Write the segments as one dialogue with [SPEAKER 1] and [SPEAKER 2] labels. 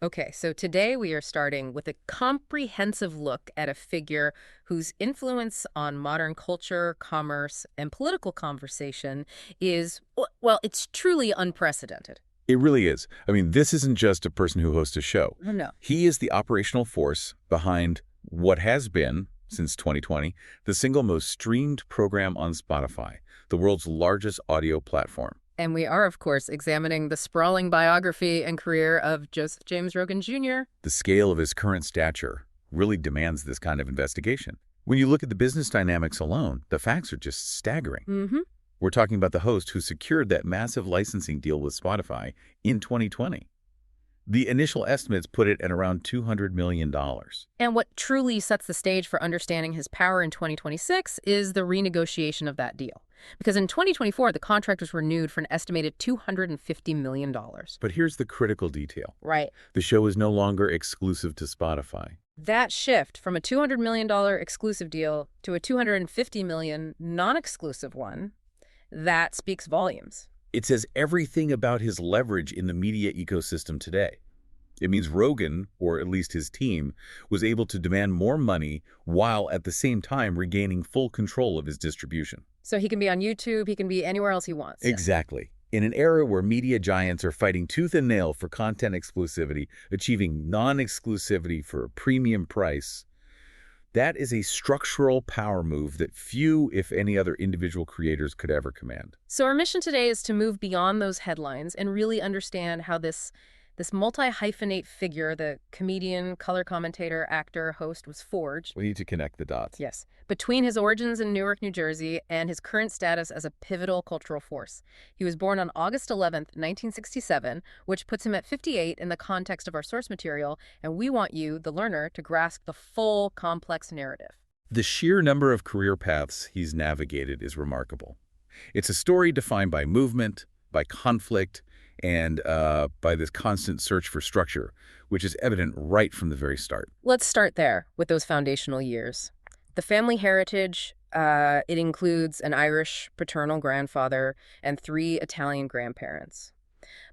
[SPEAKER 1] Okay, so today we are starting with a comprehensive look at a figure whose influence on modern culture, commerce, and political conversation is, well, it's truly unprecedented.
[SPEAKER 2] It really is. I mean, this isn't just a person who hosts a show.
[SPEAKER 1] Oh, no.
[SPEAKER 2] He is the operational force behind what has been, since 2020, the single most streamed program on Spotify, the world's largest audio platform.
[SPEAKER 1] And we are, of course, examining the sprawling biography and career of Joseph James Rogan Jr.
[SPEAKER 2] The scale of his current stature really demands this kind of investigation. When you look at the business dynamics alone, the facts are just staggering.
[SPEAKER 1] Mm-hmm.
[SPEAKER 2] We're talking about the host who secured that massive licensing deal with Spotify in 2020. The initial estimates put it at around $200 million.
[SPEAKER 1] And what truly sets the stage for understanding his power in 2026 is the renegotiation of that deal. Because in 2024, the contract was renewed for an estimated $250 million.
[SPEAKER 2] But here's the critical detail.
[SPEAKER 1] Right.
[SPEAKER 2] The show is no longer exclusive to Spotify.
[SPEAKER 1] That shift from a $200 million exclusive deal to a $250 million non-exclusive one, that speaks volumes.
[SPEAKER 2] It says everything about his leverage in the media ecosystem today. It means Rogan, or at least his team, was able to demand more money while at the same time regaining full control of his distribution.
[SPEAKER 1] So he can be on YouTube, he can be anywhere else he wants.
[SPEAKER 2] Exactly. In an era where media giants are fighting tooth and nail for content exclusivity, achieving non-exclusivity for a premium price, that is a structural power move that few, if any, other individual creators could ever command.
[SPEAKER 1] So our mission today is to move beyond those headlines and really understand how this multi-hyphenate figure, the comedian, color commentator, actor, host, was forged.
[SPEAKER 2] We need to connect the dots.
[SPEAKER 1] Yes. Between his origins in Newark, New Jersey, and his current status as a pivotal cultural force. He was born on August 11th, 1967, which puts him at 58 in the context of our source material, and we want you, the learner, to grasp the full, complex narrative.
[SPEAKER 2] The sheer number of career paths he's navigated is remarkable. It's a story defined by movement, by conflict, and by this constant search for structure, which is evident right from the very start.
[SPEAKER 1] Let's start there with those foundational years. The family heritage, it includes an Irish paternal grandfather and 3 Italian grandparents.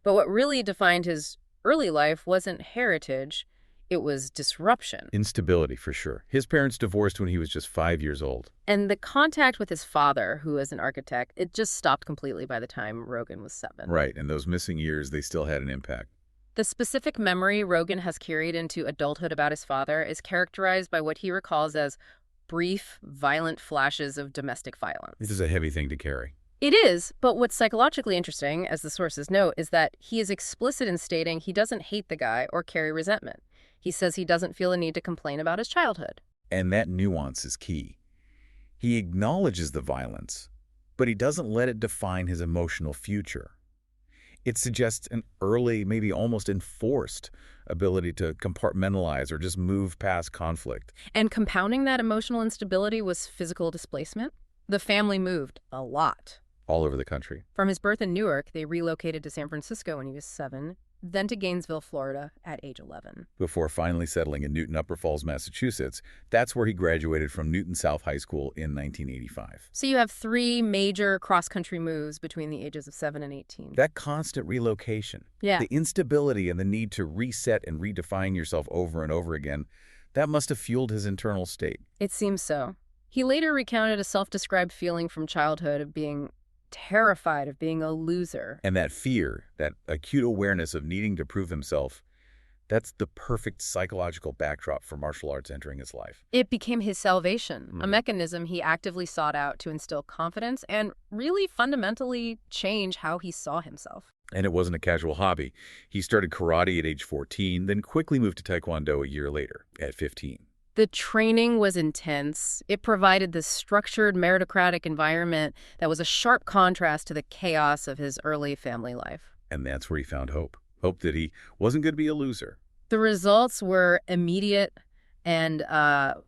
[SPEAKER 1] But what really defined his early life wasn't heritage, it was disruption.
[SPEAKER 2] Instability, for sure. His parents divorced when he was just 5 years old.
[SPEAKER 1] And the contact with his father, who was an architect, it just stopped completely by the time Rogan was 7.
[SPEAKER 2] Right, and those missing years, they still had an impact.
[SPEAKER 1] The specific memory Rogan has carried into adulthood about his father is characterized by what he recalls as brief, violent flashes of domestic violence.
[SPEAKER 2] This is a heavy thing to carry.
[SPEAKER 1] It is, but what's psychologically interesting, as the sources note, is that he is explicit in stating he doesn't hate the guy or carry resentment. He says he doesn't feel a need to complain about his childhood.
[SPEAKER 2] And that nuance is key. He acknowledges the violence, but he doesn't let it define his emotional future. It suggests an early, maybe almost enforced ability to compartmentalize or just move past conflict.
[SPEAKER 1] And compounding that emotional instability was physical displacement. The family moved a lot.
[SPEAKER 2] All over the country.
[SPEAKER 1] From his birth in Newark, they relocated to San Francisco when he was 7, then to Gainesville, Florida at age 11.
[SPEAKER 2] Before finally settling in Newton, Upper Falls, Massachusetts, that's where he graduated from Newton South High School in 1985.
[SPEAKER 1] So you have 3 major cross-country moves between the ages of 7 and 18.
[SPEAKER 2] That constant relocation, the instability and the need to reset and redefine yourself over and over again, that must have fueled his internal state.
[SPEAKER 1] It seems so. He later recounted a self-described feeling from childhood of being terrified of being a loser.
[SPEAKER 2] And that fear, that acute awareness of needing to prove himself, that's the perfect psychological backdrop for martial arts entering his life.
[SPEAKER 1] It became his salvation, a mechanism he actively sought out to instill confidence and really fundamentally change how he saw himself.
[SPEAKER 2] And it wasn't a casual hobby. He started karate at age 14, then quickly moved to Taekwondo a year later, at 15.
[SPEAKER 1] The training was intense. It provided this structured, meritocratic environment that was a sharp contrast to the chaos of his early family life.
[SPEAKER 2] And that's where he found hope. Hope that he wasn't going to be a loser.
[SPEAKER 1] The results were immediate and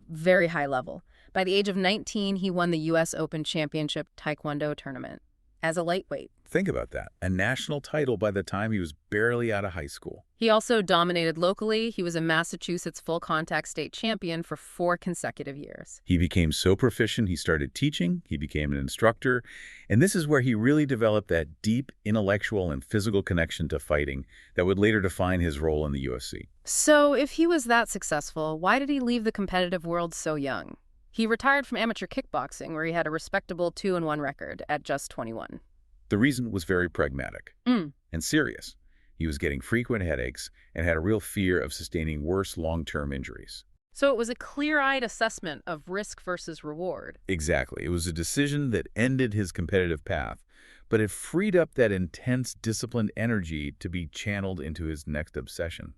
[SPEAKER 1] very high level. By the age of 19, he won the U.S. Open Championship Taekwondo tournament. as a lightweight.
[SPEAKER 2] Think about that. A national title by the time he was barely out of high school.
[SPEAKER 1] He also dominated locally. He was a Massachusetts full-contact state champion for 4 consecutive years.
[SPEAKER 2] He became so proficient, he started teaching, he became an instructor, and this is where he really developed that deep intellectual and physical connection to fighting that would later define his role in the UFC.
[SPEAKER 1] So if he was that successful, why did he leave the competitive world so young? He retired from amateur kickboxing, where he had a respectable 2-1 record at just 21.
[SPEAKER 2] The reason was very pragmatic and serious. He was getting frequent headaches and had a real fear of sustaining worse long-term injuries.
[SPEAKER 1] So it was a clear-eyed assessment of risk versus reward.
[SPEAKER 2] Exactly. It was a decision that ended his competitive path, but it freed up that intense, disciplined energy to be channeled into his next obsession.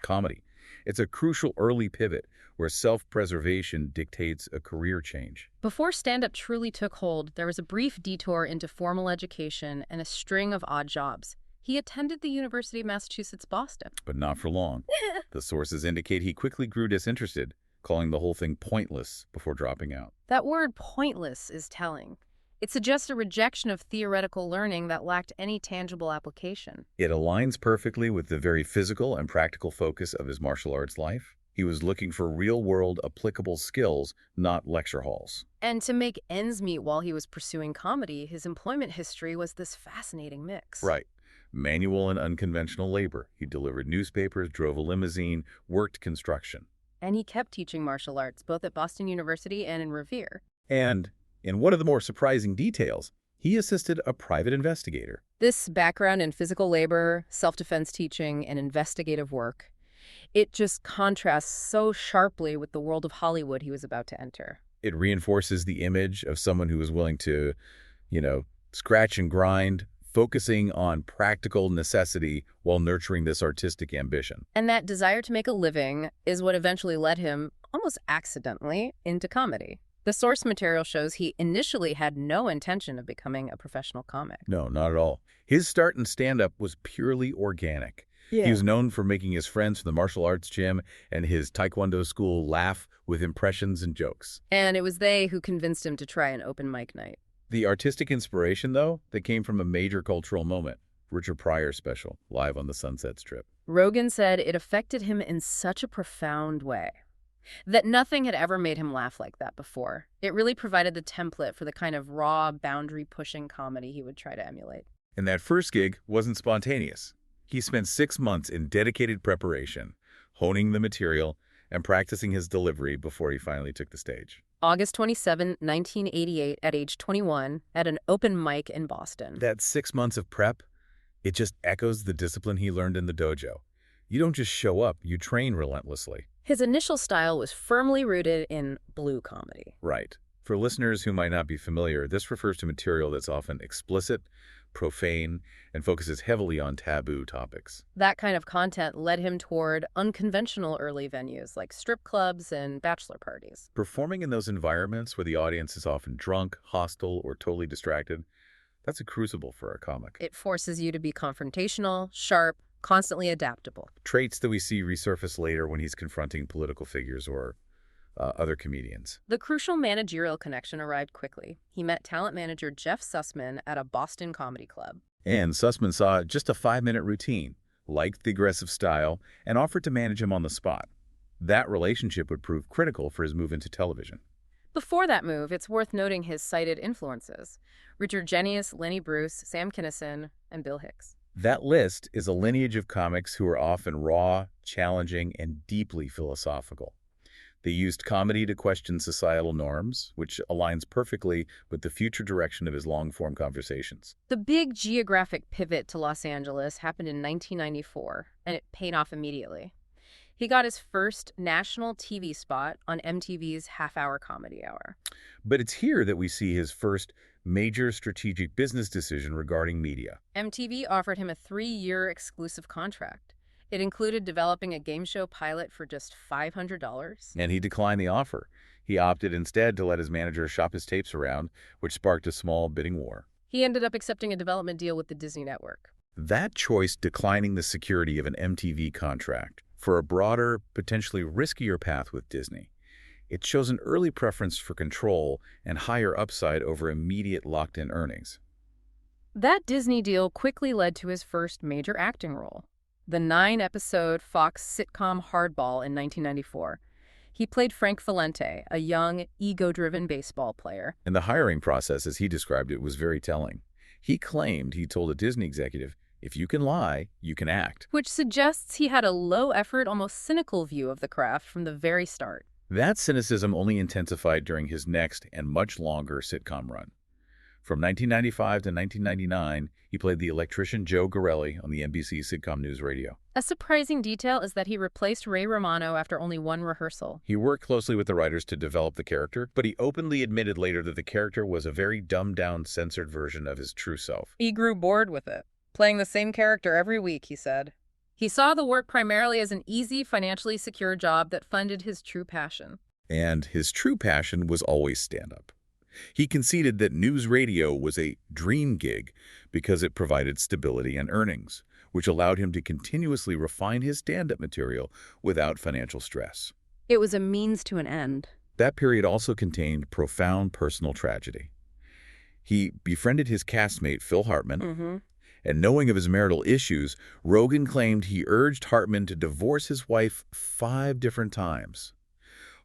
[SPEAKER 2] Comedy. It's a crucial early pivot where self-preservation dictates a career change.
[SPEAKER 1] Before stand-up truly took hold, there was a brief detour into formal education and a string of odd jobs. He attended the University of Massachusetts, Boston.
[SPEAKER 2] But not for long. The sources indicate he quickly grew disinterested, calling the whole thing pointless before dropping out.
[SPEAKER 1] That word pointless is telling. It suggests a rejection of theoretical learning that lacked any tangible application.
[SPEAKER 2] It aligns perfectly with the very physical and practical focus of his martial arts life. He was looking for real-world applicable skills, not lecture halls.
[SPEAKER 1] And to make ends meet while he was pursuing comedy, his employment history was this fascinating mix.
[SPEAKER 2] Right. Manual and unconventional labor. He delivered newspapers, drove a limousine, worked construction.
[SPEAKER 1] And he kept teaching martial arts, both at Boston University and in Revere.
[SPEAKER 2] And, in one of the more surprising details, he assisted a private investigator.
[SPEAKER 1] This background in physical labor, self-defense teaching, and investigative work, it just contrasts so sharply with the world of Hollywood he was about to enter.
[SPEAKER 2] It reinforces the image of someone who was willing to, scratch and grind, focusing on practical necessity while nurturing this artistic ambition.
[SPEAKER 1] And that desire to make a living is what eventually led him, almost accidentally, into comedy. The source material shows he initially had no intention of becoming a professional comic.
[SPEAKER 2] No, not at all. His start in stand-up was purely organic.
[SPEAKER 1] Yeah.
[SPEAKER 2] He was known for making his friends from the martial arts gym and his taekwondo school laugh with impressions and jokes.
[SPEAKER 1] And it was they who convinced him to try an open mic night.
[SPEAKER 2] The artistic inspiration, though, that came from a major cultural moment. Richard Pryor's special, live on the Sunset Strip.
[SPEAKER 1] Rogan said it affected him in such a profound way that nothing had ever made him laugh like that before. It really provided the template for the kind of raw, boundary-pushing comedy he would try to emulate.
[SPEAKER 2] And that first gig wasn't spontaneous. He spent 6 months in dedicated preparation, honing the material and practicing his delivery before he finally took the stage.
[SPEAKER 1] August 27, 1988, at age 21, at an open mic in Boston.
[SPEAKER 2] That 6 months of prep, it just echoes the discipline he learned in the dojo. You don't just show up, you train relentlessly.
[SPEAKER 1] His initial style was firmly rooted in blue comedy.
[SPEAKER 2] Right. For listeners who might not be familiar, this refers to material that's often explicit, profane, and focuses heavily on taboo topics.
[SPEAKER 1] That kind of content led him toward unconventional early venues like strip clubs and bachelor parties.
[SPEAKER 2] Performing in those environments where the audience is often drunk, hostile, or totally distracted, that's a crucible for a comic.
[SPEAKER 1] It forces you to be confrontational, sharp, constantly adaptable.
[SPEAKER 2] Traits that we see resurface later when he's confronting political figures or other comedians.
[SPEAKER 1] The crucial managerial connection arrived quickly. He met talent manager Jeff Sussman at a Boston comedy club.
[SPEAKER 2] And Sussman saw just a 5-minute routine, liked the aggressive style, and offered to manage him on the spot. That relationship would prove critical for his move into television.
[SPEAKER 1] Before that move, it's worth noting his cited influences: Richard Jenius, Lenny Bruce, Sam Kinison, and Bill Hicks.
[SPEAKER 2] That list is a lineage of comics who are often raw, challenging, and deeply philosophical. They used comedy to question societal norms, which aligns perfectly with the future direction of his long-form conversations.
[SPEAKER 1] The big geographic pivot to Los Angeles happened in 1994, and it paid off immediately. He got his first national TV spot on MTV's half-hour comedy hour.
[SPEAKER 2] But it's here that we see his first major strategic business decision regarding media.
[SPEAKER 1] MTV offered him a 3-year exclusive contract. It included developing a game show pilot for just $500.
[SPEAKER 2] And he declined the offer. He opted instead to let his manager shop his tapes around, which sparked a small bidding war.
[SPEAKER 1] He ended up accepting a development deal with the Disney Network.
[SPEAKER 2] That choice declining the security of an MTV contract for a broader, potentially riskier path with Disney. It shows an early preference for control and higher upside over immediate locked-in earnings.
[SPEAKER 1] That Disney deal quickly led to his first major acting role, the 9-episode Fox sitcom Hardball in 1994. He played Frank Valente, a young, ego-driven baseball player.
[SPEAKER 2] And the hiring process, as he described it, was very telling. He claimed he told a Disney executive, if you can lie, you can act.
[SPEAKER 1] Which suggests he had a low-effort, almost cynical view of the craft from the very start.
[SPEAKER 2] That cynicism only intensified during his next and much longer sitcom run. From 1995 to 1999, he played the electrician Joe Gorelli on the NBC sitcom NewsRadio.
[SPEAKER 1] A surprising detail is that he replaced Ray Romano after only one rehearsal.
[SPEAKER 2] He worked closely with the writers to develop the character, but he openly admitted later that the character was a very dumbed-down, censored version of his true self.
[SPEAKER 1] He grew bored with it, playing the same character every week, he said. He saw the work primarily as an easy, financially secure job that funded his true passion.
[SPEAKER 2] And his true passion was always stand-up. He conceded that NewsRadio was a dream gig because it provided stability and earnings, which allowed him to continuously refine his stand-up material without financial stress.
[SPEAKER 1] It was a means to an end.
[SPEAKER 2] That period also contained profound personal tragedy. He befriended his castmate, Phil Hartman, and knowing of his marital issues, Rogan claimed he urged Hartman to divorce his wife 5 different times.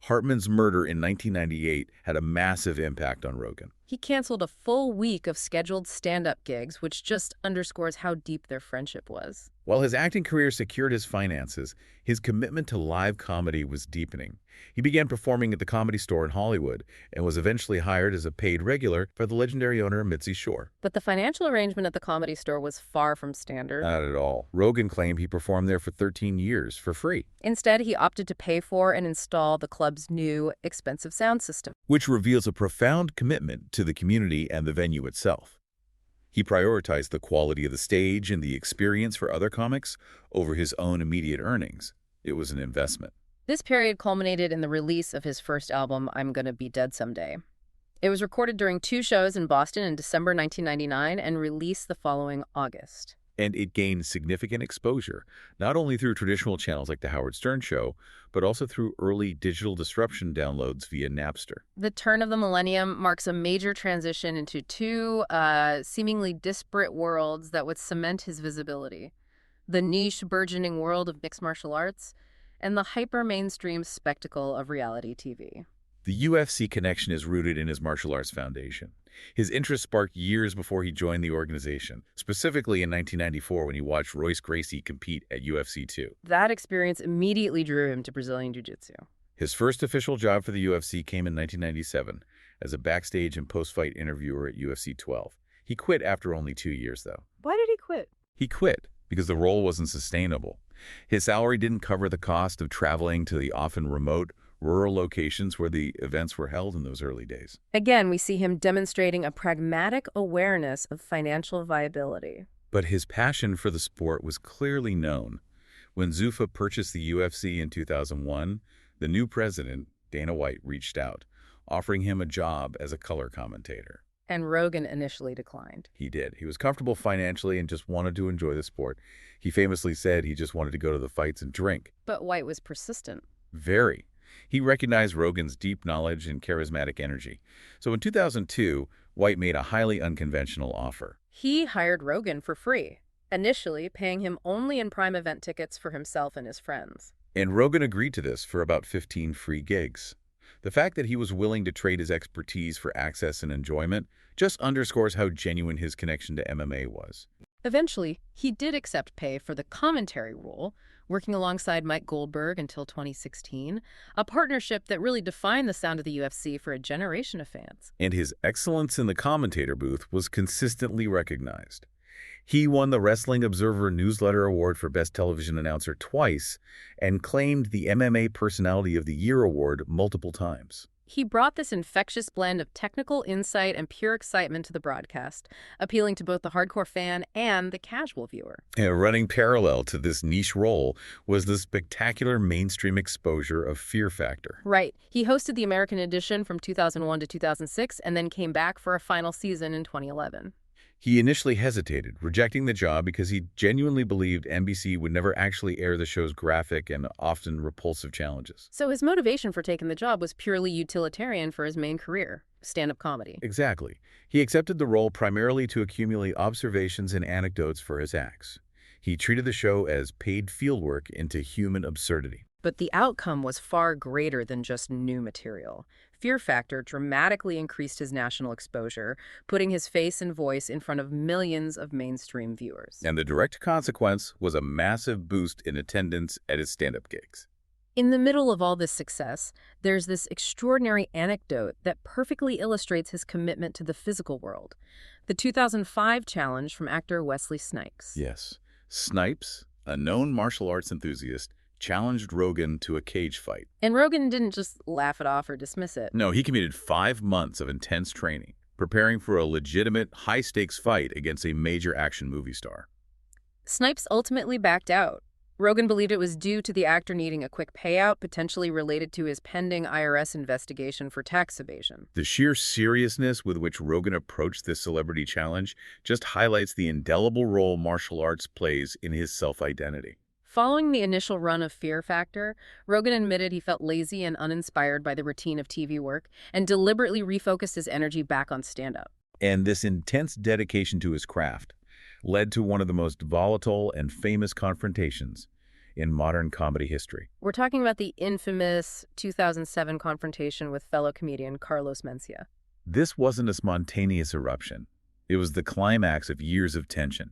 [SPEAKER 2] Hartman's murder in 1998 had a massive impact on Rogan.
[SPEAKER 1] He canceled a full week of scheduled stand-up gigs, which just underscores how deep their friendship was.
[SPEAKER 2] While his acting career secured his finances, his commitment to live comedy was deepening. He began performing at the Comedy Store in Hollywood and was eventually hired as a paid regular by the legendary owner Mitzi Shore.
[SPEAKER 1] But the financial arrangement at the Comedy Store was far from standard.
[SPEAKER 2] Not at all. Rogan claimed he performed there for 13 years for free.
[SPEAKER 1] Instead, he opted to pay for and install the club's new, expensive sound system,
[SPEAKER 2] which reveals a profound commitment to the community and the venue itself. He prioritized the quality of the stage and the experience for other comics over his own immediate earnings. It was an investment.
[SPEAKER 1] This period culminated in the release of his first album, I'm Gonna Be Dead Someday. It was recorded during 2 shows in Boston in December 1999 and released the following August.
[SPEAKER 2] And it gained significant exposure, not only through traditional channels like The Howard Stern Show, but also through early digital disruption downloads via Napster.
[SPEAKER 1] The turn of the millennium marks a major transition into 2 seemingly disparate worlds that would cement his visibility. The niche, burgeoning world of mixed martial arts, and the hyper-mainstream spectacle of reality TV.
[SPEAKER 2] The UFC connection is rooted in his martial arts foundation. His interest sparked years before he joined the organization, specifically in 1994 when he watched Royce Gracie compete at UFC 2.
[SPEAKER 1] That experience immediately drew him to Brazilian Jiu-Jitsu.
[SPEAKER 2] His first official job for the UFC came in 1997 as a backstage and post-fight interviewer at UFC 12. He quit after only 2 years, though.
[SPEAKER 1] Why did he quit?
[SPEAKER 2] He quit because the role wasn't sustainable. His salary didn't cover the cost of traveling to the often remote, rural locations where the events were held in those early days.
[SPEAKER 1] Again, we see him demonstrating a pragmatic awareness of financial viability.
[SPEAKER 2] But his passion for the sport was clearly known. When Zuffa purchased the UFC in 2001, the new president, Dana White, reached out, offering him a job as a color commentator.
[SPEAKER 1] And Rogan initially declined.
[SPEAKER 2] He did. He was comfortable financially and just wanted to enjoy the sport. He famously said he just wanted to go to the fights and drink.
[SPEAKER 1] But White was persistent.
[SPEAKER 2] Very. He recognized Rogan's deep knowledge and charismatic energy. So in 2002, White made a highly unconventional offer.
[SPEAKER 1] He hired Rogan for free, initially paying him only in prime event tickets for himself and his friends.
[SPEAKER 2] And Rogan agreed to this for about 15 free gigs. The fact that he was willing to trade his expertise for access and enjoyment just underscores how genuine his connection to MMA was.
[SPEAKER 1] Eventually, he did accept pay for the commentary role, working alongside Mike Goldberg until 2016, a partnership that really defined the sound of the UFC for a generation of fans.
[SPEAKER 2] And his excellence in the commentator booth was consistently recognized. He won the Wrestling Observer Newsletter Award for Best Television Announcer twice and claimed the MMA Personality of the Year award multiple times.
[SPEAKER 1] He brought this infectious blend of technical insight and pure excitement to the broadcast, appealing to both the hardcore fan and the casual viewer.
[SPEAKER 2] Running parallel to this niche role was the spectacular mainstream exposure of Fear Factor.
[SPEAKER 1] Right. He hosted the American edition from 2001 to 2006 and then came back for a final season in 2011.
[SPEAKER 2] He initially hesitated, rejecting the job because he genuinely believed NBC would never actually air the show's graphic and often repulsive challenges.
[SPEAKER 1] So his motivation for taking the job was purely utilitarian for his main career. stand-up comedy.
[SPEAKER 2] Exactly. He accepted the role primarily to accumulate observations and anecdotes for his acts. He treated the show as paid fieldwork into human absurdity.
[SPEAKER 1] But the outcome was far greater than just new material. Fear Factor dramatically increased his national exposure, putting his face and voice in front of millions of mainstream viewers.
[SPEAKER 2] And the direct consequence was a massive boost in attendance at his stand-up gigs.
[SPEAKER 1] In the middle of all this success, there's this extraordinary anecdote that perfectly illustrates his commitment to the physical world. The 2005 challenge from actor Wesley Snipes.
[SPEAKER 2] Yes. Snipes, a known martial arts enthusiast, challenged Rogan to a cage fight.
[SPEAKER 1] And Rogan didn't just laugh it off or dismiss it.
[SPEAKER 2] No, he committed 5 months of intense training, preparing for a legitimate, high-stakes fight against a major action movie star.
[SPEAKER 1] Snipes ultimately backed out. Rogan believed it was due to the actor needing a quick payout, potentially related to his pending IRS investigation for tax evasion.
[SPEAKER 2] The sheer seriousness with which Rogan approached this celebrity challenge just highlights the indelible role martial arts plays in his self-identity.
[SPEAKER 1] Following the initial run of Fear Factor, Rogan admitted he felt lazy and uninspired by the routine of TV work and deliberately refocused his energy back on stand-up.
[SPEAKER 2] And this intense dedication to his craft led to one of the most volatile and famous confrontations in modern comedy history.
[SPEAKER 1] We're talking about the infamous 2007 confrontation with fellow comedian Carlos Mencia.
[SPEAKER 2] This wasn't a spontaneous eruption. It was the climax of years of tension.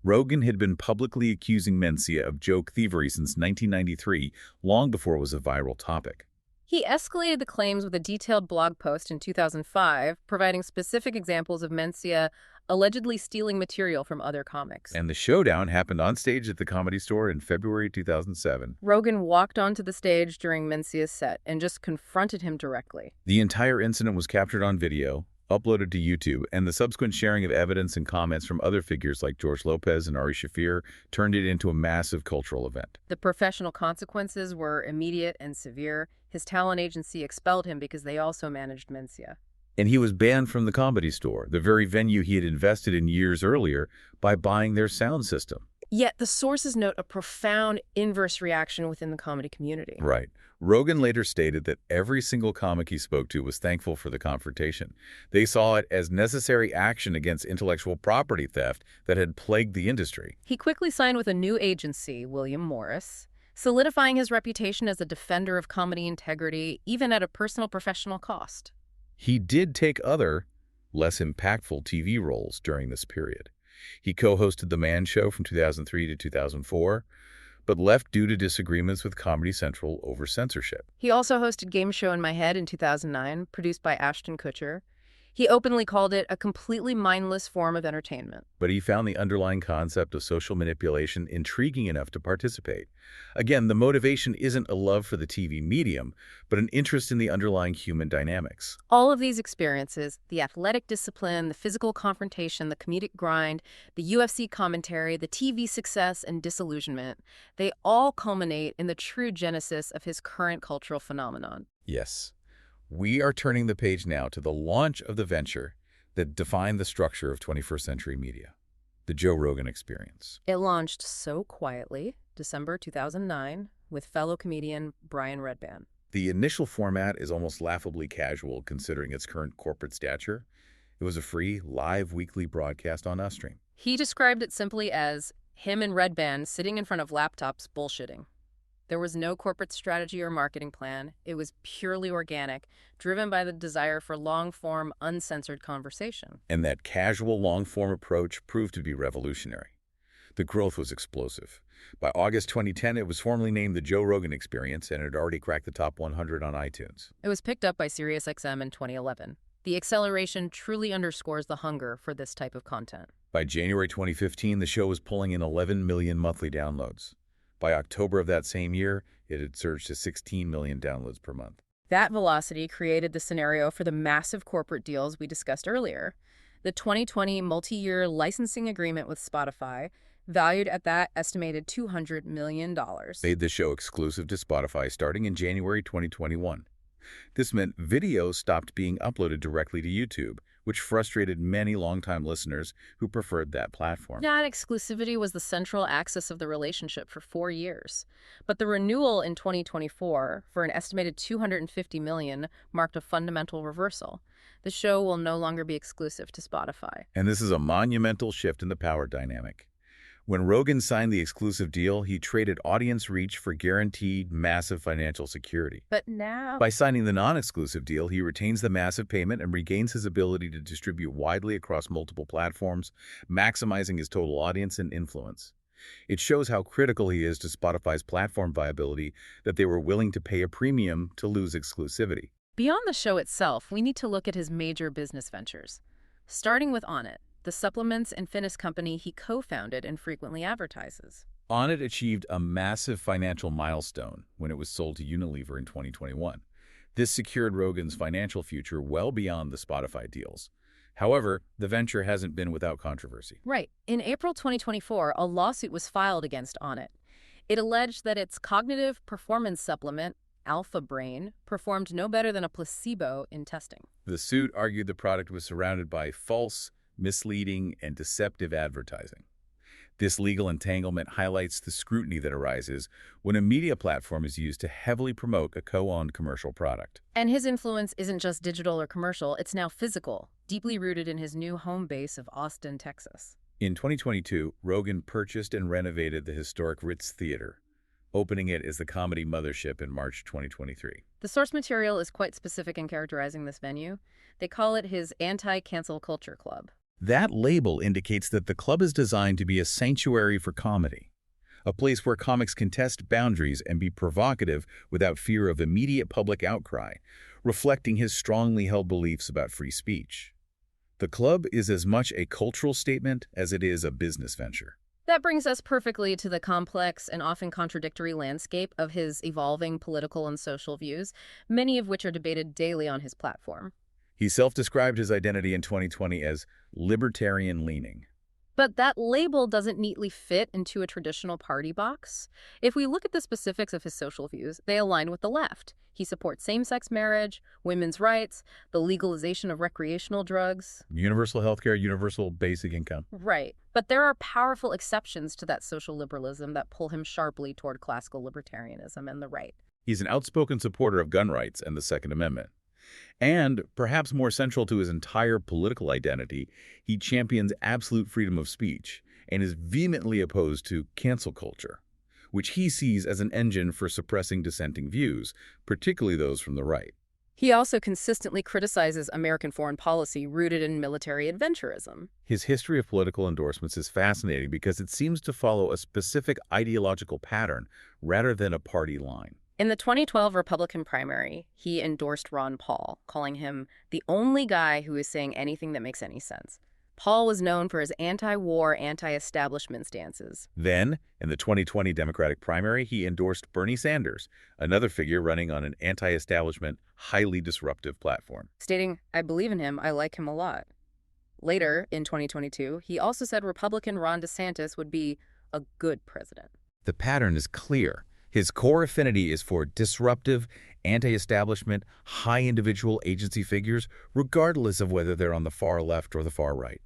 [SPEAKER 2] Rogan had been publicly accusing Mencia of joke thievery since 1993, long before it was a viral topic.
[SPEAKER 1] He escalated the claims with a detailed blog post in 2005, providing specific examples of Mencia allegedly stealing material from other comics.
[SPEAKER 2] And the showdown happened on stage at the Comedy Store in February 2007.
[SPEAKER 1] Rogan walked onto the stage during Mencia's set and just confronted him directly.
[SPEAKER 2] The entire incident was captured on video, uploaded to YouTube, and the subsequent sharing of evidence and comments from other figures like George Lopez and Ari Shaffir turned it into a massive cultural event.
[SPEAKER 1] The professional consequences were immediate and severe. His talent agency expelled him because they also managed Mencia.
[SPEAKER 2] And he was banned from the Comedy Store, the very venue he had invested in years earlier, by buying their sound system.
[SPEAKER 1] Yet the sources note a profound inverse reaction within the comedy community.
[SPEAKER 2] Right. Rogan later stated that every single comic he spoke to was thankful for the confrontation. They saw it as necessary action against intellectual property theft that had plagued the industry.
[SPEAKER 1] He quickly signed with a new agency, William Morris, solidifying his reputation as a defender of comedy integrity, even at a personal professional cost.
[SPEAKER 2] He did take other, less impactful TV roles during this period. He co-hosted The Man Show from 2003 to 2004, but left due to disagreements with Comedy Central over censorship.
[SPEAKER 1] He also hosted Game Show in My Head in 2009, produced by Ashton Kutcher. He openly called it a completely mindless form of entertainment.
[SPEAKER 2] But he found the underlying concept of social manipulation intriguing enough to participate. Again, the motivation isn't a love for the TV medium, but an interest in the underlying human dynamics.
[SPEAKER 1] All of these experiences, the athletic discipline, the physical confrontation, the comedic grind, the UFC commentary, the TV success and disillusionment, they all culminate in the true genesis of his current cultural phenomenon.
[SPEAKER 2] Yes. We are turning the page now to the launch of the venture that defined the structure of 21st century media, the Joe Rogan Experience.
[SPEAKER 1] It launched so quietly, December 2009, with fellow comedian Brian Redban.
[SPEAKER 2] The initial format is almost laughably casual considering its current corporate stature. It was a free, live weekly broadcast on Ustream.
[SPEAKER 1] He described it simply as him and Redban sitting in front of laptops bullshitting. There was no corporate strategy or marketing plan. It was purely organic, driven by the desire for long-form, uncensored conversation.
[SPEAKER 2] And that casual, long-form approach proved to be revolutionary. The growth was explosive. By August 2010, it was formally named the Joe Rogan Experience, and it had already cracked the top 100 on iTunes.
[SPEAKER 1] It was picked up by SiriusXM in 2011. The acceleration truly underscores the hunger for this type of content.
[SPEAKER 2] By January 2015, the show was pulling in 11 million monthly downloads. By October of that same year, it had surged to 16 million downloads per month.
[SPEAKER 1] That velocity created the scenario for the massive corporate deals we discussed earlier. The 2020 multi-year licensing agreement with Spotify, valued at that estimated $200 million,
[SPEAKER 2] made the show exclusive to Spotify starting in January 2021. This meant video stopped being uploaded directly to YouTube, which frustrated many longtime listeners who preferred that platform.
[SPEAKER 1] Non-exclusivity was the central axis of the relationship for 4 years. But the renewal in 2024 for an estimated $250 million marked a fundamental reversal. The show will no longer be exclusive to Spotify.
[SPEAKER 2] And this is a monumental shift in the power dynamic. When Rogan signed the exclusive deal, he traded audience reach for guaranteed massive financial security.
[SPEAKER 1] But now,
[SPEAKER 2] By signing the non-exclusive deal, he retains the massive payment and regains his ability to distribute widely across multiple platforms, maximizing his total audience and influence. It shows how critical he is to Spotify's platform viability that they were willing to pay a premium to lose exclusivity.
[SPEAKER 1] beyond the show itself, we need to look at his major business ventures. Starting with Onnit, the supplements and fitness company he co-founded and frequently advertises.
[SPEAKER 2] Onnit achieved a massive financial milestone when it was sold to Unilever in 2021. This secured Rogan's financial future well beyond the Spotify deals. However, the venture hasn't been without controversy.
[SPEAKER 1] Right. In April 2024, a lawsuit was filed against Onnit. It alleged that its cognitive performance supplement, Alpha Brain, performed no better than a placebo in testing.
[SPEAKER 2] The suit argued the product was surrounded by false, misleading, and deceptive advertising. This legal entanglement highlights the scrutiny that arises when a media platform is used to heavily promote a co-owned commercial product.
[SPEAKER 1] And his influence isn't just digital or commercial, it's now physical, deeply rooted in his new home base of Austin, Texas.
[SPEAKER 2] In 2022, Rogan purchased and renovated the historic Ritz Theater, opening it as the comedy mothership in March 2023.
[SPEAKER 1] The source material is quite specific in characterizing this venue. They call it his anti-cancel culture club.
[SPEAKER 2] That label indicates that the club is designed to be a sanctuary for comedy, a place where comics can test boundaries and be provocative without fear of immediate public outcry, reflecting his strongly held beliefs about free speech. The club is as much a cultural statement as it is a business venture.
[SPEAKER 1] That brings us perfectly to the complex and often contradictory landscape of his evolving political and social views, many of which are debated daily on his platform.
[SPEAKER 2] He self-described his identity in 2020 as libertarian-leaning.
[SPEAKER 1] But that label doesn't neatly fit into a traditional party box. If we look at the specifics of his social views, they align with the left. He supports same-sex marriage, women's rights, the legalization of recreational drugs.
[SPEAKER 2] Universal healthcare, universal basic income.
[SPEAKER 1] Right. But there are powerful exceptions to that social liberalism that pull him sharply toward classical libertarianism and the right.
[SPEAKER 2] He's an outspoken supporter of gun rights and the Second Amendment. And, perhaps more central to his entire political identity, he champions absolute freedom of speech and is vehemently opposed to cancel culture, which he sees as an engine for suppressing dissenting views, particularly those from the right.
[SPEAKER 1] He also consistently criticizes American foreign policy rooted in military adventurism.
[SPEAKER 2] His history of political endorsements is fascinating because it seems to follow a specific ideological pattern rather than a party line.
[SPEAKER 1] In the 2012 Republican primary, he endorsed Ron Paul, calling him the only guy who is saying anything that makes any sense. Paul was known for his anti-war, anti-establishment stances.
[SPEAKER 2] Then, in the 2020 Democratic primary, he endorsed Bernie Sanders, another figure running on an anti-establishment, highly disruptive platform.
[SPEAKER 1] Stating, "I believe in him, I like him a lot." Later, in 2022, he also said Republican Ron DeSantis would be a good president.
[SPEAKER 2] The pattern is clear. His core affinity is for disruptive, anti-establishment, high individual agency figures, regardless of whether they're on the far left or the far right.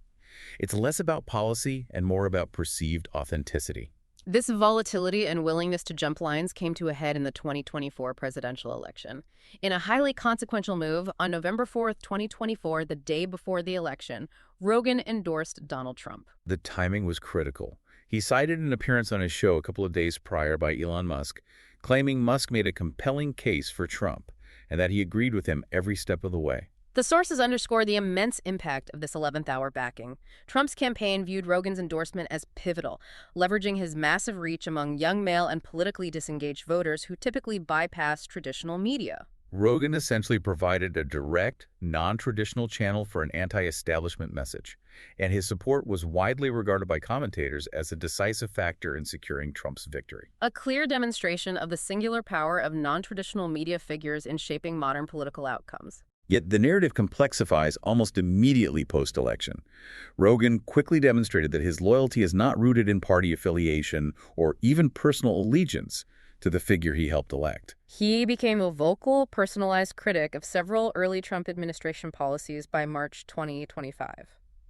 [SPEAKER 2] It's less about policy and more about perceived authenticity.
[SPEAKER 1] This volatility and willingness to jump lines came to a head in the 2024 presidential election. In a highly consequential move, on November 4th, 2024, the day before the election, Rogan endorsed Donald Trump.
[SPEAKER 2] The timing was critical. He cited an appearance on his show a couple of days prior by Elon Musk, claiming Musk made a compelling case for Trump and that he agreed with him every step of the way.
[SPEAKER 1] The sources underscore the immense impact of this 11th hour backing. Trump's campaign viewed Rogan's endorsement as pivotal, leveraging his massive reach among young male and politically disengaged voters who typically bypass traditional media.
[SPEAKER 2] Rogan essentially provided a direct, non-traditional channel for an anti-establishment message, and his support was widely regarded by commentators as a decisive factor in securing Trump's victory.
[SPEAKER 1] A clear demonstration of the singular power of non-traditional media figures in shaping modern political outcomes.
[SPEAKER 2] Yet the narrative complexifies almost immediately post-election. Rogan quickly demonstrated that his loyalty is not rooted in party affiliation or even personal allegiance. to the figure he helped elect.
[SPEAKER 1] He became a vocal, personalized critic of several early Trump administration policies by March 2025.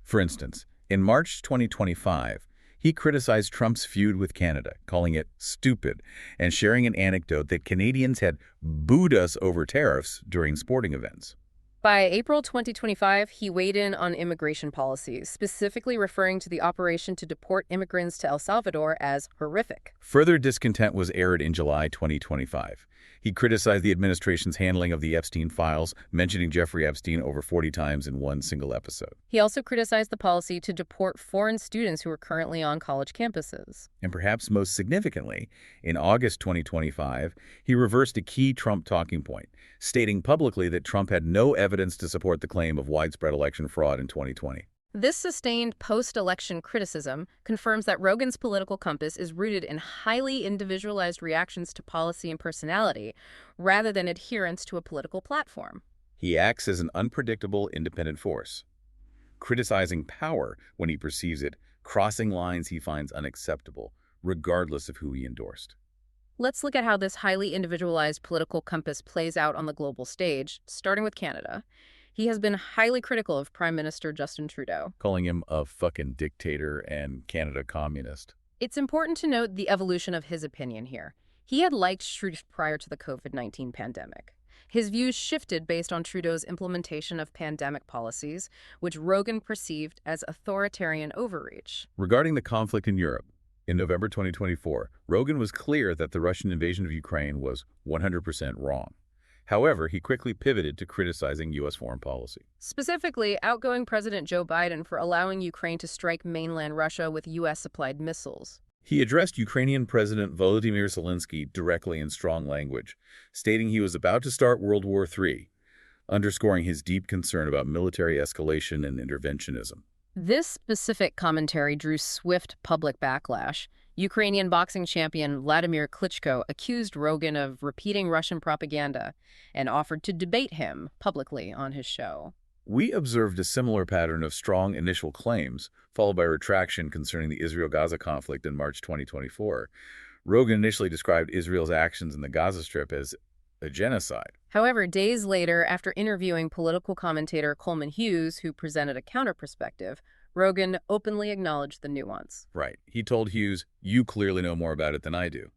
[SPEAKER 2] For instance, in March 2025, he criticized Trump's feud with Canada, calling it stupid, and sharing an anecdote that Canadians had booed us over tariffs during sporting events.
[SPEAKER 1] By April 2025, he weighed in on immigration policies, specifically referring to the operation to deport immigrants to El Salvador as horrific.
[SPEAKER 2] Further discontent was aired in July 2025. He criticized the administration's handling of the Epstein files, mentioning Jeffrey Epstein over 40 times in one single episode.
[SPEAKER 1] He also criticized the policy to deport foreign students who are currently on college campuses.
[SPEAKER 2] And perhaps most significantly, in August 2025, he reversed a key Trump talking point, stating publicly that Trump had no evidence to support the claim of widespread election fraud in 2020.
[SPEAKER 1] This sustained post-election criticism confirms that Rogan's political compass is rooted in highly individualized reactions to policy and personality, rather than adherence to a political platform.
[SPEAKER 2] He acts as an unpredictable, independent force, criticizing power when he perceives it, crossing lines he finds unacceptable, regardless of who he endorsed.
[SPEAKER 1] Let's look at how this highly individualized political compass plays out on the global stage, starting with Canada. He has been highly critical of Prime Minister Justin Trudeau,
[SPEAKER 2] calling him a fucking dictator and Canada communist.
[SPEAKER 1] It's important to note the evolution of his opinion here. He had liked Trudeau prior to the COVID-19 pandemic. His views shifted based on Trudeau's implementation of pandemic policies, which Rogan perceived as authoritarian overreach.
[SPEAKER 2] Regarding the conflict in Europe, in November 2024, Rogan was clear that the Russian invasion of Ukraine was 100% wrong. However, he quickly pivoted to criticizing U.S. foreign policy.
[SPEAKER 1] Specifically, outgoing President Joe Biden for allowing Ukraine to strike mainland Russia with U.S.-supplied missiles.
[SPEAKER 2] He addressed Ukrainian President Volodymyr Zelensky directly in strong language, stating he was about to start World War III, underscoring his deep concern about military escalation and interventionism.
[SPEAKER 1] This specific commentary drew swift public backlash. Ukrainian boxing champion Vladimir Klitschko accused Rogan of repeating Russian propaganda and offered to debate him publicly on his show.
[SPEAKER 2] We observed a similar pattern of strong initial claims, followed by retraction concerning the Israel-Gaza conflict in March 2024. Rogan initially described Israel's actions in the Gaza Strip as a genocide.
[SPEAKER 1] However, days later, after interviewing political commentator Coleman Hughes, who presented a counter-perspective, Rogan openly acknowledged the nuance.
[SPEAKER 2] Right. He told Hughes, "You clearly know more about it than I do."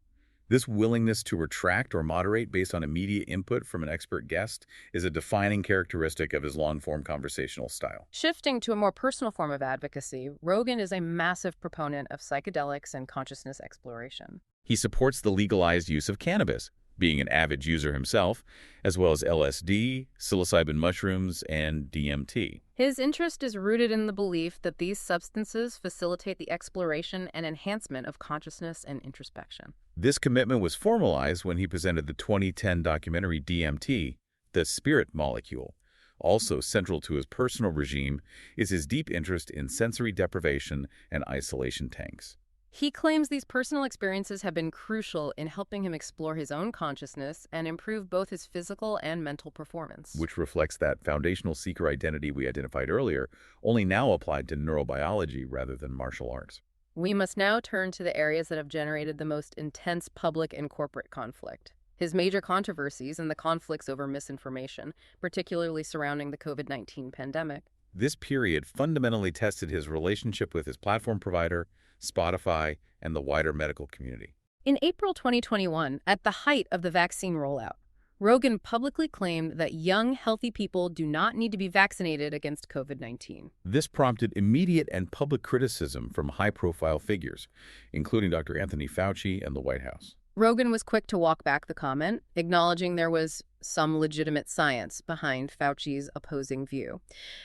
[SPEAKER 2] This willingness to retract or moderate based on immediate input from an expert guest is a defining characteristic of his long-form conversational style.
[SPEAKER 1] Shifting to a more personal form of advocacy, Rogan is a massive proponent of psychedelics and consciousness exploration.
[SPEAKER 2] He supports the legalized use of cannabis, being an avid user himself, as well as LSD, psilocybin mushrooms, and DMT.
[SPEAKER 1] His interest is rooted in the belief that these substances facilitate the exploration and enhancement of consciousness and introspection.
[SPEAKER 2] This commitment was formalized when he presented the 2010 documentary DMT, The Spirit Molecule. Also central to his personal regime is his deep interest in sensory deprivation and isolation tanks.
[SPEAKER 1] He claims these personal experiences have been crucial in helping him explore his own consciousness and improve both his physical and mental performance.
[SPEAKER 2] Which reflects that foundational seeker identity we identified earlier, only now applied to neurobiology rather than martial arts.
[SPEAKER 1] We must now turn to the areas that have generated the most intense public and corporate conflict. His major controversies and the conflicts over misinformation, particularly surrounding the COVID-19 pandemic.
[SPEAKER 2] This period fundamentally tested his relationship with his platform provider, Spotify, and the wider medical community.
[SPEAKER 1] In April 2021, at the height of the vaccine rollout, Rogan publicly claimed that young, healthy people do not need to be vaccinated against COVID-19.
[SPEAKER 2] This prompted immediate and public criticism from high-profile figures, including Dr. Anthony Fauci and the White House.
[SPEAKER 1] Rogan was quick to walk back the comment, acknowledging there was some legitimate science behind Fauci's opposing view.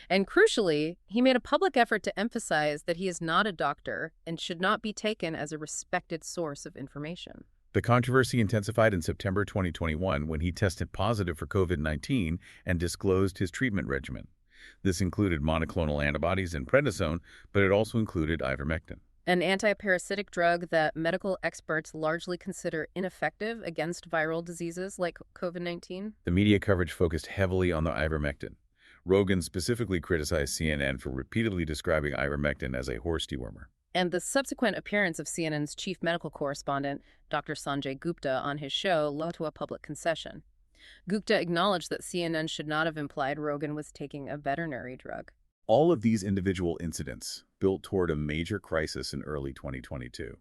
[SPEAKER 1] And crucially, he made a public effort to emphasize that he is not a doctor and should not be taken as a respected source of information.
[SPEAKER 2] The controversy intensified in September 2021 when he tested positive for COVID-19 and disclosed his treatment regimen. This included monoclonal antibodies and prednisone, but it also included ivermectin,
[SPEAKER 1] an antiparasitic drug that medical experts largely consider ineffective against viral diseases like COVID-19.
[SPEAKER 2] The media coverage focused heavily on the ivermectin. Rogan specifically criticized CNN for repeatedly describing ivermectin as a horse dewormer.
[SPEAKER 1] And the subsequent appearance of CNN's chief medical correspondent, Dr. Sanjay Gupta, on his show led to a public concession. Gupta acknowledged that CNN should not have implied Rogan was taking a veterinary drug.
[SPEAKER 2] All of these individual incidents built toward a major crisis in early 2022.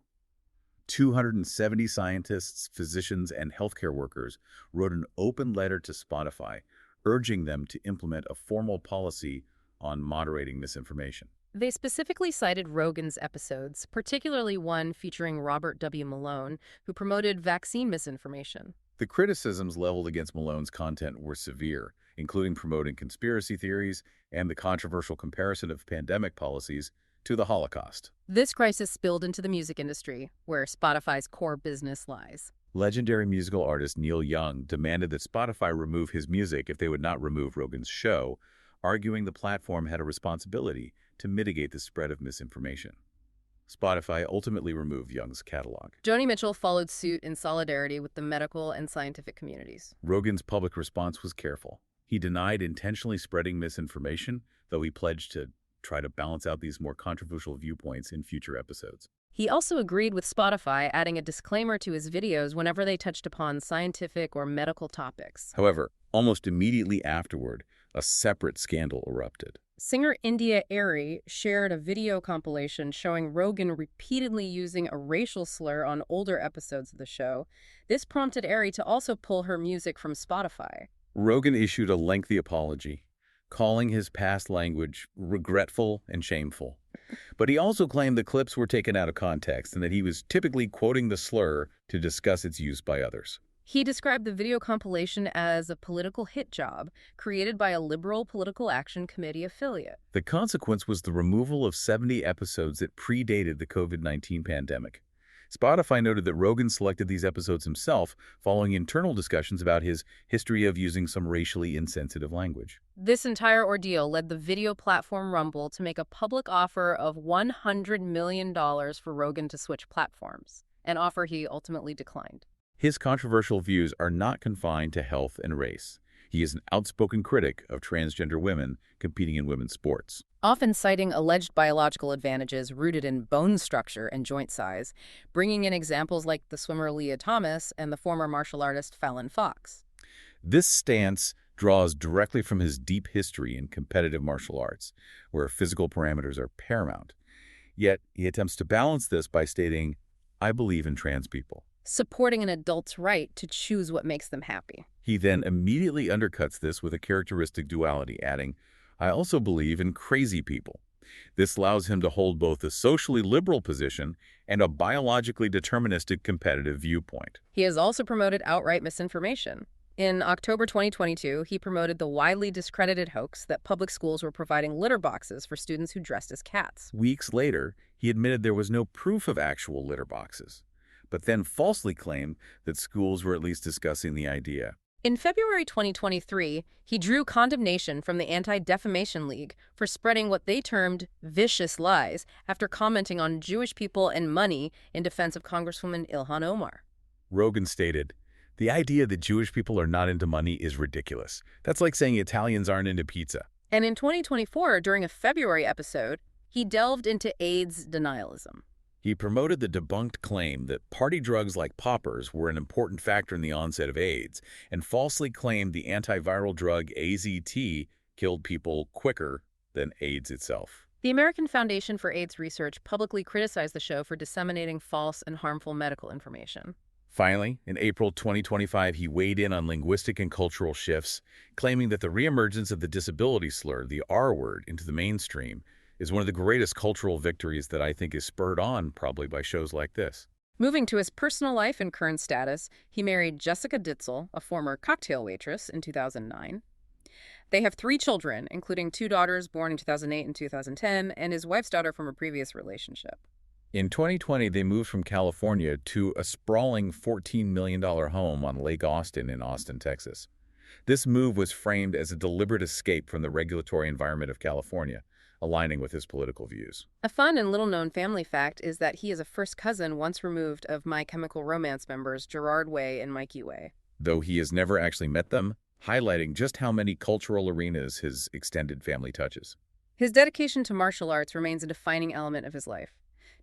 [SPEAKER 2] 270 scientists, physicians, and healthcare workers wrote an open letter to Spotify, urging them to implement a formal policy on moderating misinformation.
[SPEAKER 1] They specifically cited Rogan's episodes, particularly one featuring Robert W. Malone, who promoted vaccine misinformation.
[SPEAKER 2] The criticisms leveled against Malone's content were severe, including promoting conspiracy theories and the controversial comparison of pandemic policies to the Holocaust.
[SPEAKER 1] This crisis spilled into the music industry, where Spotify's core business lies.
[SPEAKER 2] Legendary musical artist Neil Young demanded that Spotify remove his music if they would not remove Rogan's show, arguing the platform had a responsibility to mitigate the spread of misinformation. Spotify ultimately removed Young's catalog.
[SPEAKER 1] Joni Mitchell followed suit in solidarity with the medical and scientific communities.
[SPEAKER 2] Rogan's public response was careful. He denied intentionally spreading misinformation, though he pledged to try to balance out these more controversial viewpoints in future episodes.
[SPEAKER 1] He also agreed with Spotify, adding a disclaimer to his videos whenever they touched upon scientific or medical topics.
[SPEAKER 2] However, almost immediately afterward, a separate scandal erupted.
[SPEAKER 1] Singer India Arie shared a video compilation showing Rogan repeatedly using a racial slur on older episodes of the show. This prompted Arie to also pull her music from Spotify.
[SPEAKER 2] Rogan issued a lengthy apology, calling his past language regretful and shameful. But he also claimed the clips were taken out of context and that he was typically quoting the slur to discuss its use by others.
[SPEAKER 1] He described the video compilation as a political hit job created by a liberal political action committee affiliate.
[SPEAKER 2] The consequence was the removal of 70 episodes that predated the COVID-19 pandemic. Spotify noted that Rogan selected these episodes himself following internal discussions about his history of using some racially insensitive language.
[SPEAKER 1] This entire ordeal led the video platform Rumble to make a public offer of $100 million for Rogan to switch platforms, an offer he ultimately declined.
[SPEAKER 2] His controversial views are not confined to health and race. He is an outspoken critic of transgender women competing in women's sports.
[SPEAKER 1] Often citing alleged biological advantages rooted in bone structure and joint size, bringing in examples like the swimmer Leah Thomas and the former martial artist Fallon Fox.
[SPEAKER 2] This stance draws directly from his deep history in competitive martial arts, where physical parameters are paramount. Yet he attempts to balance this by stating, "I believe in trans people,"
[SPEAKER 1] supporting an adult's right to choose what makes them happy.
[SPEAKER 2] He then immediately undercuts this with a characteristic duality, adding, "I also believe in crazy people." This allows him to hold both a socially liberal position and a biologically deterministic competitive viewpoint.
[SPEAKER 1] He has also promoted outright misinformation. In October 2022, he promoted the widely discredited hoax that public schools were providing litter boxes for students who dressed as cats.
[SPEAKER 2] Weeks later, he admitted there was no proof of actual litter boxes, but then falsely claimed that schools were at least discussing the idea.
[SPEAKER 1] In February 2023, he drew condemnation from the Anti-Defamation League for spreading what they termed vicious lies after commenting on Jewish people and money in defense of Congresswoman Ilhan Omar.
[SPEAKER 2] Rogan stated, "The idea that Jewish people are not into money is ridiculous. That's like saying Italians aren't into pizza."
[SPEAKER 1] And in 2024, during a February episode, he delved into AIDS denialism.
[SPEAKER 2] He promoted the debunked claim that party drugs like poppers were an important factor in the onset of AIDS and falsely claimed the antiviral drug AZT killed people quicker than AIDS itself.
[SPEAKER 1] The American Foundation for AIDS Research publicly criticized the show for disseminating false and harmful medical information.
[SPEAKER 2] Finally, in April 2025, he weighed in on linguistic and cultural shifts, claiming that the reemergence of the disability slur, the R word, into the mainstream is one of the greatest cultural victories that I think is spurred on probably by shows like this.
[SPEAKER 1] Moving to his personal life and current status, he married Jessica Ditzel, a former cocktail waitress, in 2009. They have 3 children, including 2 daughters born in 2008 and 2010, and his wife's daughter from a previous relationship.
[SPEAKER 2] In 2020, they moved from California to a sprawling $14 million home on Lake Austin in Austin, Texas. This move was framed as a deliberate escape from the regulatory environment of California, aligning with his political views.
[SPEAKER 1] A fun and little-known family fact is that he is a first cousin once removed of My Chemical Romance members Gerard Way and Mikey Way.
[SPEAKER 2] Though he has never actually met them, highlighting just how many cultural arenas his extended family touches.
[SPEAKER 1] His dedication to martial arts remains a defining element of his life.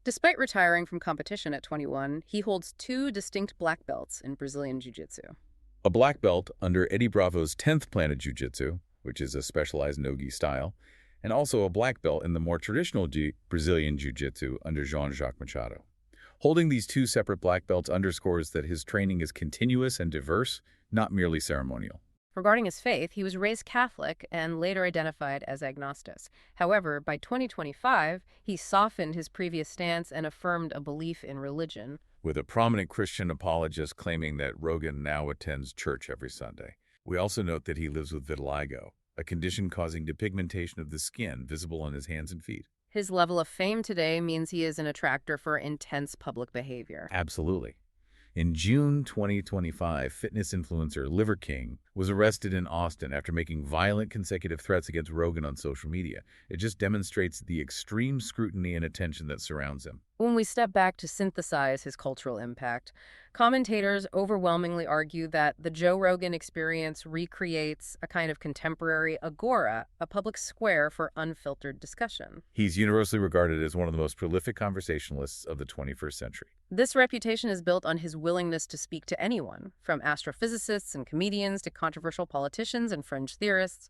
[SPEAKER 1] Despite retiring from competition at 21, he holds two distinct black belts in Brazilian Jiu-Jitsu.
[SPEAKER 2] A black belt under Eddie Bravo's 10th Planet Jiu-Jitsu, which is a specialized no-gi style, and also a black belt in the more traditional Brazilian Jiu-Jitsu under Jean-Jacques Machado. Holding these two separate black belts underscores that his training is continuous and diverse, not merely ceremonial.
[SPEAKER 1] Regarding his faith, he was raised Catholic and later identified as agnostic. However, by 2025, he softened his previous stance and affirmed a belief in religion.
[SPEAKER 2] With a prominent Christian apologist claiming that Rogan now attends church every Sunday. We also note that he lives with vitiligo, a condition causing depigmentation of the skin visible on his hands and feet.
[SPEAKER 1] His level of fame today means he is an attractor for intense public behavior.
[SPEAKER 2] Absolutely. In June 2025, fitness influencer Liver King was arrested in Austin after making violent consecutive threats against Rogan on social media. It just demonstrates the extreme scrutiny and attention that surrounds him.
[SPEAKER 1] When we step back to synthesize his cultural impact, commentators overwhelmingly argue that the Joe Rogan Experience recreates a kind of contemporary agora, a public square for unfiltered discussion.
[SPEAKER 2] He's universally regarded as one of the most prolific conversationalists of the 21st century.
[SPEAKER 1] This reputation is built on his willingness to speak to anyone, from astrophysicists and comedians to controversial politicians and fringe theorists,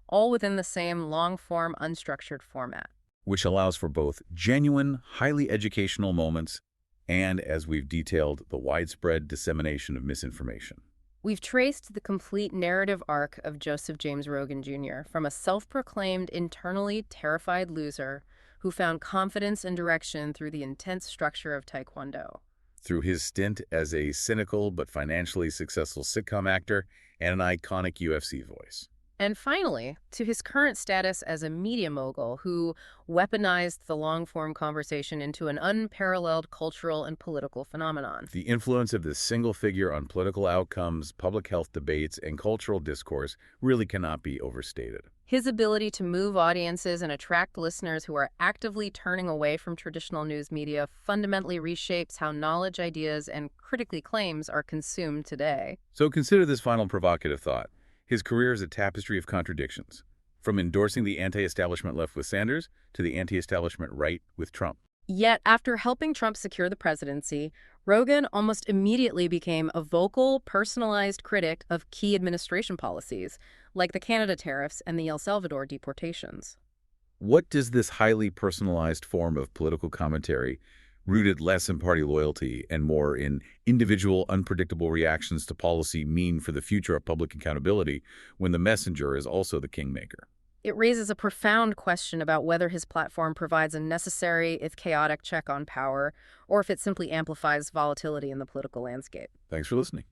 [SPEAKER 1] all within the same long-form, unstructured format.
[SPEAKER 2] Which allows for both genuine, highly educational moments and, as we've detailed, the widespread dissemination of misinformation.
[SPEAKER 1] We've traced the complete narrative arc of Joseph James Rogan Jr., from a self-proclaimed, internally terrified loser who found confidence and direction through the intense structure of Taekwondo.
[SPEAKER 2] Through his stint as a cynical but financially successful sitcom actor and an iconic UFC voice.
[SPEAKER 1] And finally, to his current status as a media mogul who weaponized the long-form conversation into an unparalleled cultural and political phenomenon.
[SPEAKER 2] The influence of this single figure on political outcomes, public health debates, and cultural discourse really cannot be overstated.
[SPEAKER 1] His ability to move audiences and attract listeners who are actively turning away from traditional news media fundamentally reshapes how knowledge, ideas, and critically claims are consumed today.
[SPEAKER 2] So consider this final provocative thought. His career is a tapestry of contradictions, from endorsing the anti-establishment left with Sanders to the anti-establishment right with Trump.
[SPEAKER 1] Yet, after helping Trump secure the presidency, Rogan almost immediately became a vocal, personalized critic of key administration policies, like the Canada tariffs and the El Salvador deportations.
[SPEAKER 2] What does this highly personalized form of political commentary, rooted less in party loyalty and more in individual, unpredictable reactions to policy, mean for the future of public accountability when the messenger is also the kingmaker?
[SPEAKER 1] It raises a profound question about whether his platform provides a necessary, if chaotic, check on power, or if it simply amplifies volatility in the political landscape.
[SPEAKER 2] Thanks for listening.